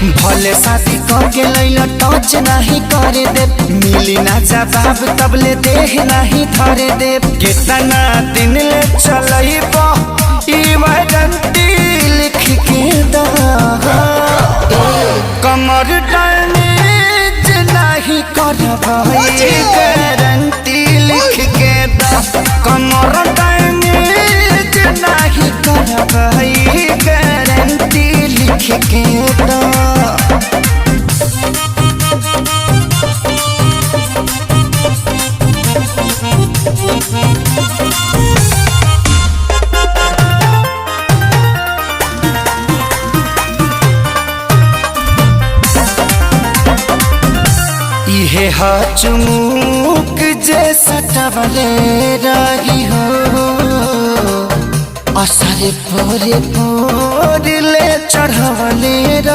भले शादी करके लैला टच नहीं करे दे, मिली ना जवाब तबले देह नहीं धरे दे। कितना दिन ले चलइबो इमरजेंसी लिख के दा, कमर डैमेज नहीं करबई गारंटी लिख के दा, कमर डैमेज नहीं करबई गारंटी लिख के दा। इहे चुमुक जैसा टवले रही हो, असरे पोरे पोर ले चढ़वले।